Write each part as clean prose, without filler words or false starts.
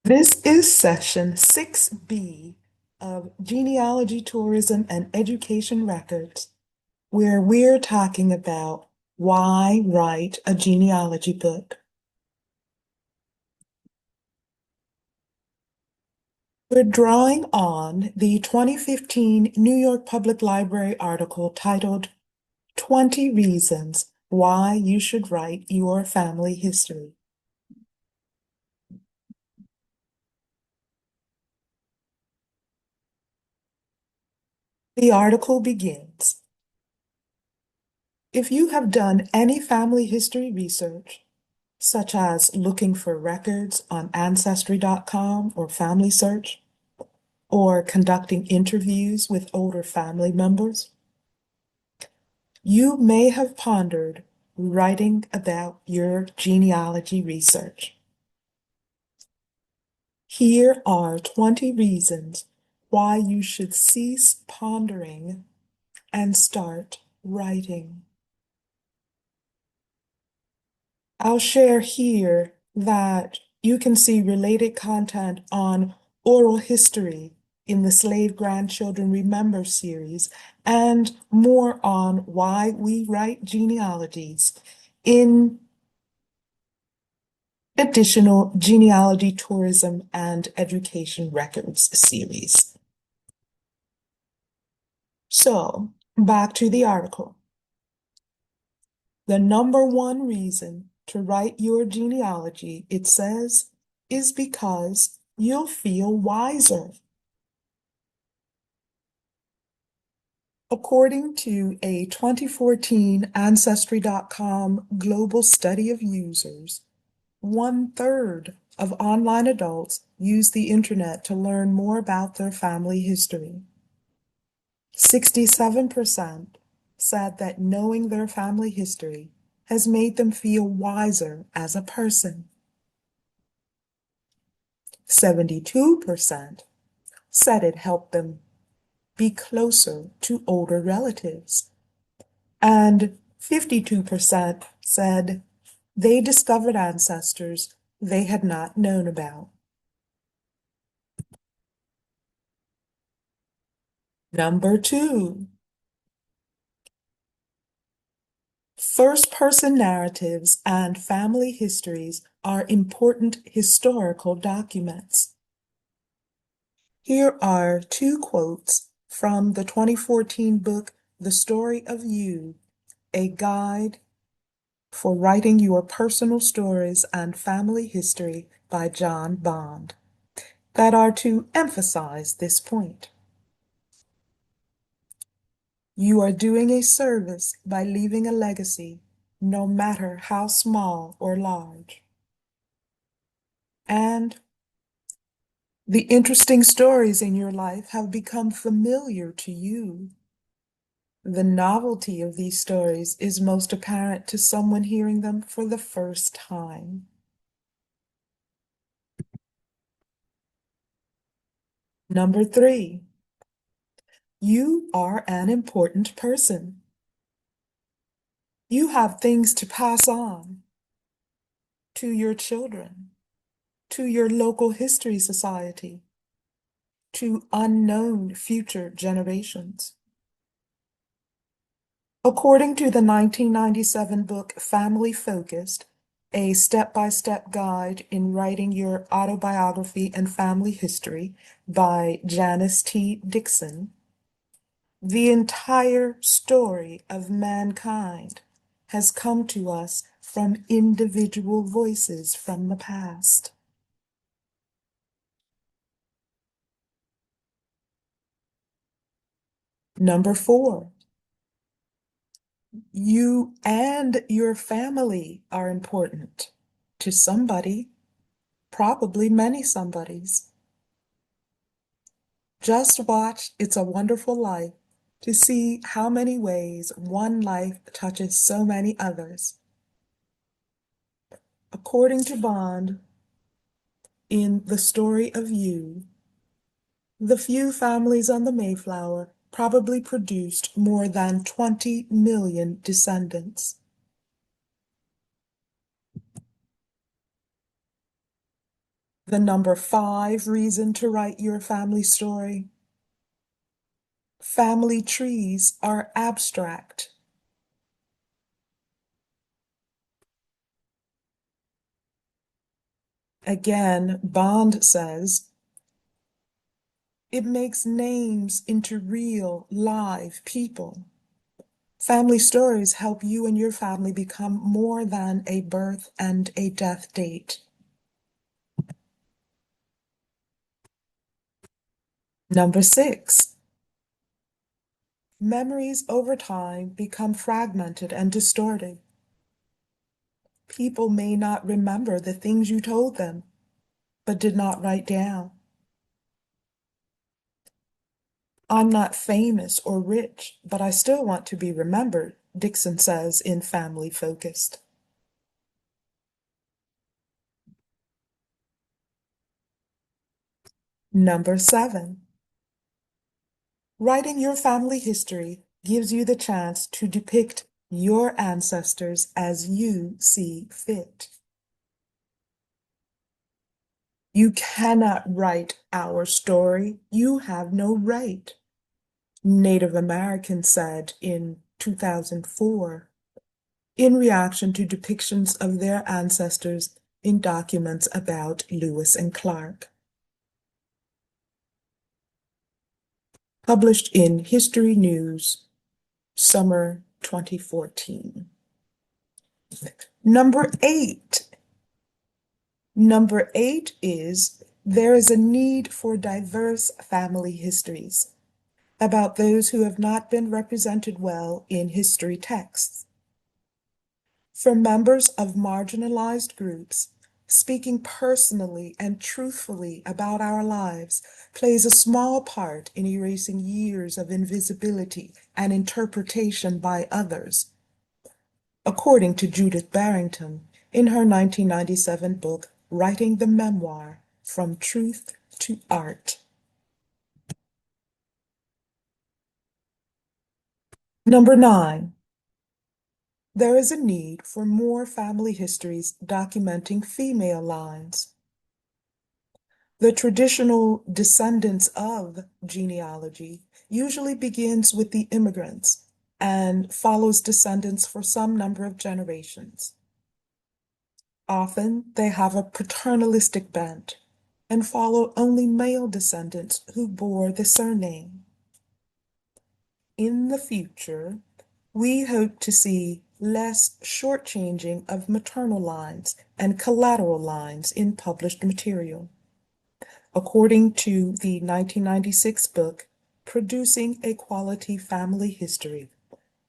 This is session 6B of Genealogy, Tourism, and Education Records, where we're talking about why write a genealogy book. We're drawing on the 2015 New York Public Library article titled 20 Reasons Why You Should Write Your Family History. The article begins. If you have done any family history research, such as looking for records on ancestry.com or Family Search, or conducting interviews with older family members, you may have pondered writing about your genealogy research. Here are 20 reasons why you should cease pondering and start writing. I'll share here that you can see related content on oral history in the Slave Grandchildren Remember series and more on why we write genealogies in additional genealogy, tourism, and education records series. So back to the article. The number one reason to write your genealogy, it says, is because you'll feel wiser. According to a 2014 Ancestry.com global study of users, 1/3 of online adults use the internet to learn more about their family history. 67% said that knowing their family history has made them feel wiser as a person. 72% said it helped them be closer to older relatives. And 52% said they discovered ancestors they had not known about. Number 2, first-person narratives and family histories are important historical documents. Here are 2 quotes from the 2014 book, The Story of You, a guide for writing your personal stories and family history by John Bond, that are to emphasize this point. You are doing a service by leaving a legacy, no matter how small or large. And the interesting stories in your life have become familiar to you. The novelty of these stories is most apparent to someone hearing them for the first time. Number 3, you are an important person. You have things to pass on to your children, to your local history society, to unknown future generations. According to the 1997 book Family Focused, a step-by-step guide in writing your autobiography and family history by Janice T. Dixon, the entire story of mankind has come to us from individual voices from the past. Number 4, you and your family are important to somebody, probably many somebodies. Just watch It's a Wonderful Life to see how many ways one life touches so many others. According to Bond, in The Story of You, the few families on the Mayflower probably produced more than 20 million descendants. The number 5 reason to write your family story. Family trees are abstract. Again, Bond says, it makes names into real, live people. Family stories help you and your family become more than a birth and a death date. Number 6, memories over time become fragmented and distorted. People may not remember the things you told them, but did not write down. I'm not famous or rich, but I still want to be remembered, Dixon says in Family Focused. Number 7, writing your family history gives you the chance to depict your ancestors as you see fit. You cannot write our story. You have no right, Native Americans said in 2004 in reaction to depictions of their ancestors in documents about Lewis and Clark. Published in History News, summer 2014. Number 8. Number 8 is there is a need for diverse family histories about those who have not been represented well in history texts. For members of marginalized groups, speaking personally and truthfully about our lives plays a small part in erasing years of invisibility and interpretation by others, according to Judith Barrington in her 1997 book, Writing the Memoir, From Truth to Art. Number 9. There is a need for more family histories documenting female lines. The traditional descendants of genealogy usually begins with the immigrants and follows descendants for some number of generations. Often they have a paternalistic bent and follow only male descendants who bore the surname. In the future, we hope to see less shortchanging of maternal lines and collateral lines in published material. According to the 1996 book, Producing a Quality Family History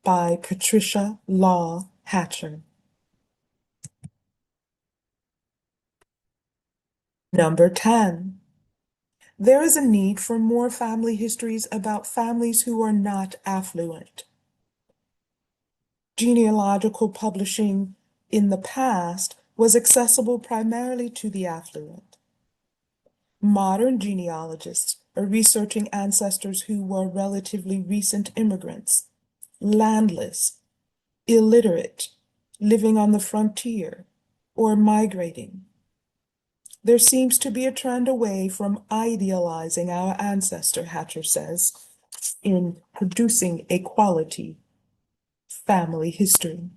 by Patricia Law Hatcher. Number 10. There is a need for more family histories about families who are not affluent. Genealogical publishing in the past was accessible primarily to the affluent. Modern genealogists are researching ancestors who were relatively recent immigrants, landless, illiterate, living on the frontier, or migrating. There seems to be a trend away from idealizing our ancestor, Hatcher says, in producing a quality family history.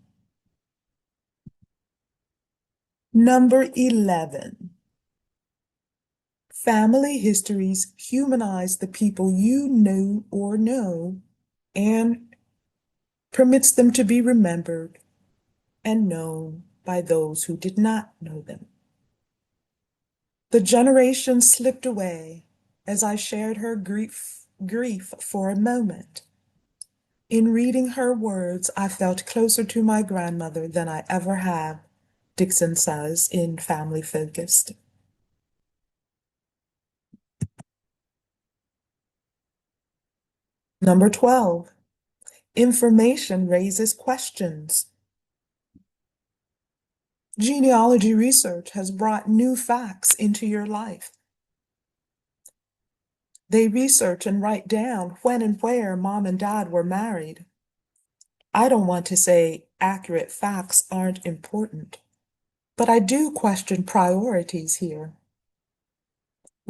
Number 11. Family histories humanize the people you know or know and permits them to be remembered and known by those who did not know them. The generation slipped away as I shared her grief for a moment. In reading her words, I felt closer to my grandmother than I ever have, Dixon says in Family Focused. Number 12. Information raises questions. Genealogy research has brought new facts into your life. They research and write down when and where mom and dad were married. I don't want to say accurate facts aren't important, but I do question priorities here.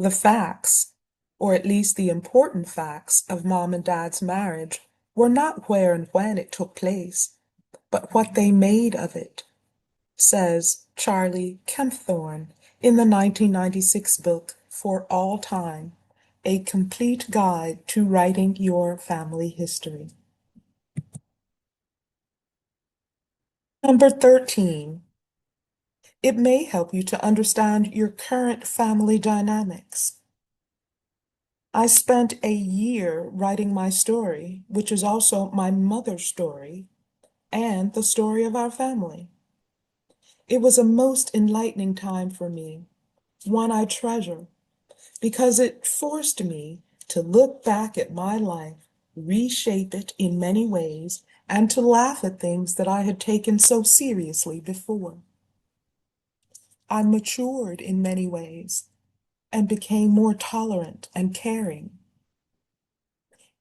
The facts, or at least the important facts of Mom and Dad's marriage, were not where and when it took place, but what they made of it, says Charlie Kempthorne in the 1996 book For All Time, A Complete Guide to Writing Your Family History. Number 13. It may help you to understand your current family dynamics. I spent a year writing my story, which is also my mother's story, and the story of our family. It was a most enlightening time for me, one I treasure, because it forced me to look back at my life, reshape it in many ways, and to laugh at things that I had taken so seriously before. I matured in many ways and became more tolerant and caring.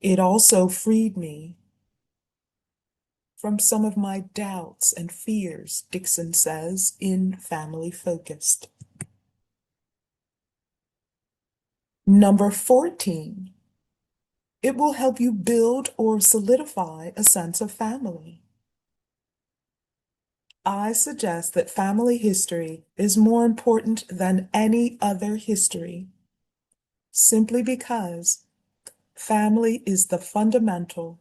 It also freed me from some of my doubts and fears, Dixon says in Family Focused. Number 14. It will help you build or solidify a sense of family. I suggest that family history is more important than any other history, simply because family is the fundamental,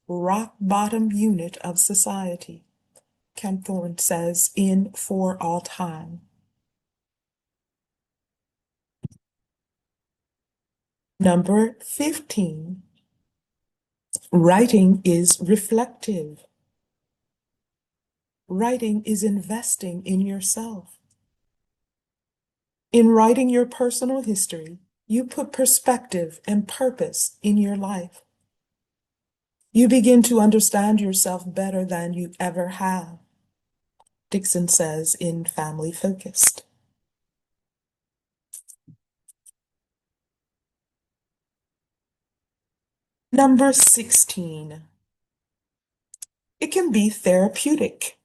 rock-bottom unit of society, Kempthorne says in For All Time. Number 15. Writing is reflective. Writing is investing in yourself. In writing your personal history, you put perspective and purpose in your life. You begin to understand yourself better than you ever have, Dixon says in Family Focused. Number 16. It can be therapeutic.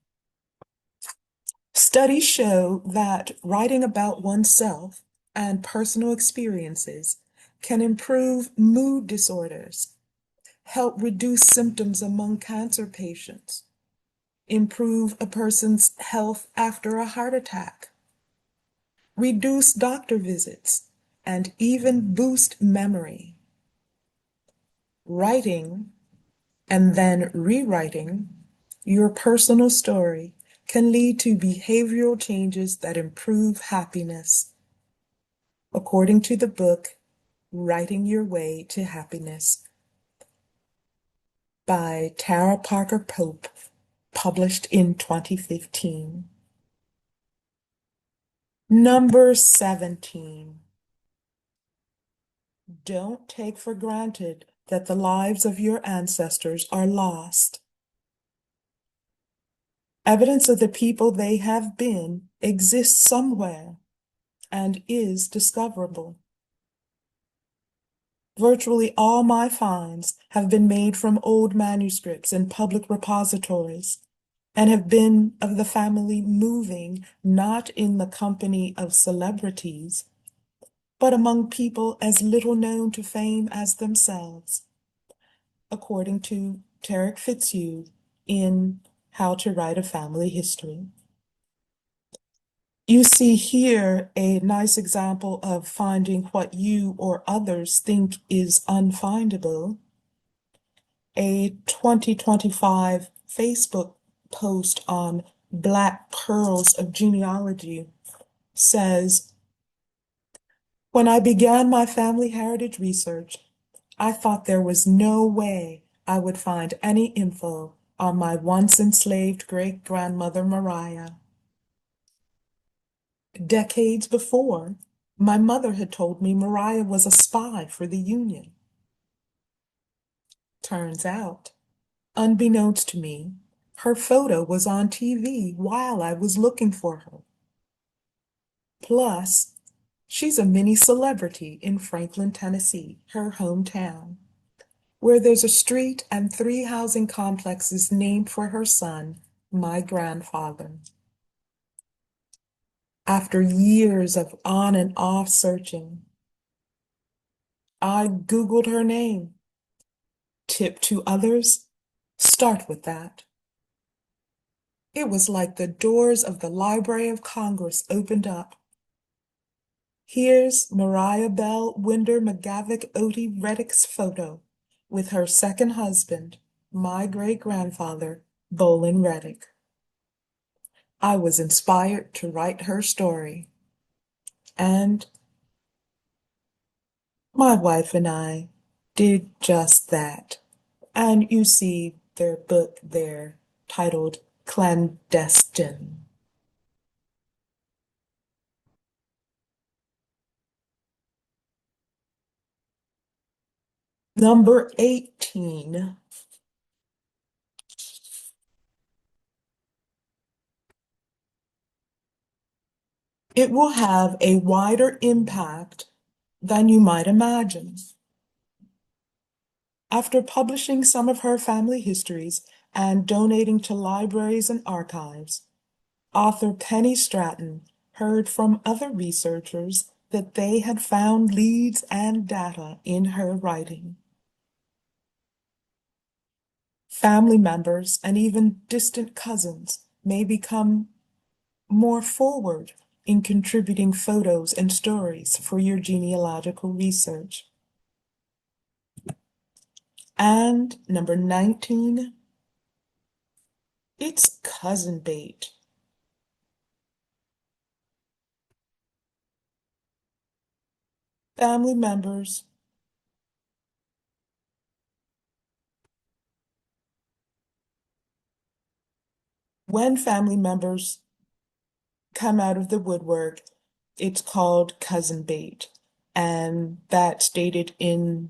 Studies show that writing about oneself and personal experiences can improve mood disorders, help reduce symptoms among cancer patients, improve a person's health after a heart attack, reduce doctor visits, and even boost memory. Writing and then rewriting your personal story can lead to behavioral changes that improve happiness, according to the book Writing Your Way to Happiness by Tara Parker Pope, published in 2015. Number 17. Don't take for granted that the lives of your ancestors are lost. Evidence of the people they have been exists somewhere and is discoverable. Virtually all my finds have been made from old manuscripts in public repositories and have been of the family moving not in the company of celebrities, but among people as little known to fame as themselves, according to Tarek Fitzhugh in How to Write a Family History. You see here a nice example of finding what you or others think is unfindable. A 2025 Facebook post on Black Pearls of Genealogy says, "When I began my family heritage research, I thought there was no way I would find any info on my once enslaved great-grandmother Mariah. Decades before, my mother had told me Mariah was a spy for the Union. Turns out, unbeknownst to me, her photo was on TV while I was looking for her. Plus, she's a mini celebrity in Franklin, Tennessee, her hometown, where there's a street and 3 housing complexes named for her son, my grandfather." After years of on and off searching, I Googled her name. Tip to others, start with that. It was like the doors of the Library of Congress opened up. Here's Mariah Bell Winder McGavick Odie Reddick's photo with her second husband, my great-grandfather, Bolin Reddick. I was inspired to write her story, and my wife and I did just that. And you see their book there titled Clandestine. Number 18. It will have a wider impact than you might imagine. After publishing some of her family histories and donating to libraries and archives, author Penny Stratton heard from other researchers that they had found leads and data in her writing. Family members and even distant cousins may become more forward in contributing photos and stories for your genealogical research. And number 19, it's cousin bait. Family members when family members come out of the woodwork, it's called cousin bait. And that's stated in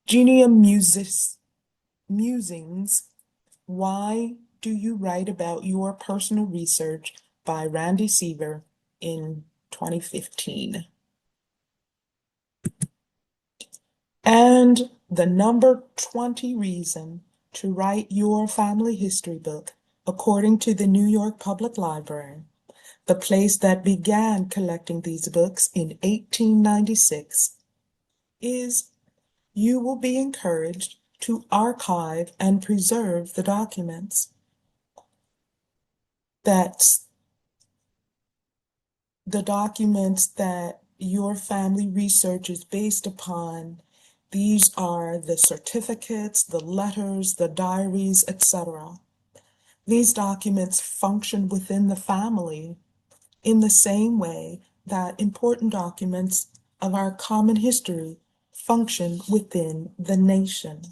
Genia Musings, Why Do You Write About Your Personal Research by Randy Seaver in 2015. And the number 20 reason to write your family history book, according to the New York Public Library, the place that began collecting these books in 1896, is you will be encouraged to archive and preserve the documents. That's the documents that your family research is based upon. These are the certificates, the letters, the diaries, etc. These documents function within the family in the same way that important documents of our common history function within the nation.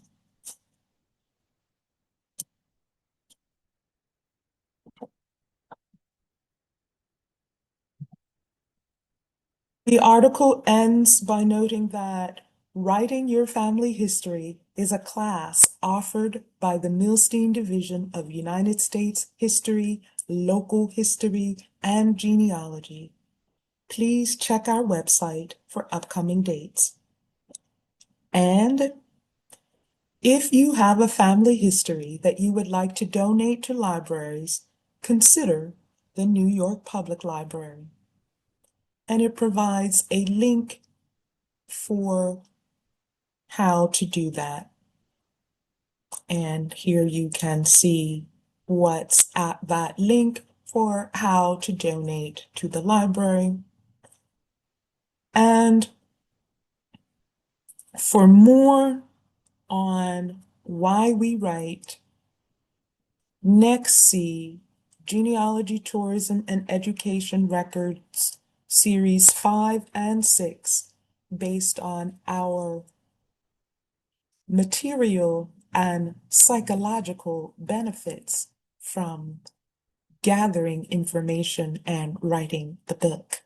The article ends by noting that writing your family history is a class offered by the Milstein Division of United States History, Local History, and Genealogy. Please check our website for upcoming dates. And if you have a family history that you would like to donate to libraries, consider the New York Public Library. And it provides a link for how to do that. And here you can see what's at that link for how to donate to the library. And for more on why we write, next see Genealogy, Tourism, and Education Records Series 5 and 6, based on our material and psychological benefits from gathering information and writing the book.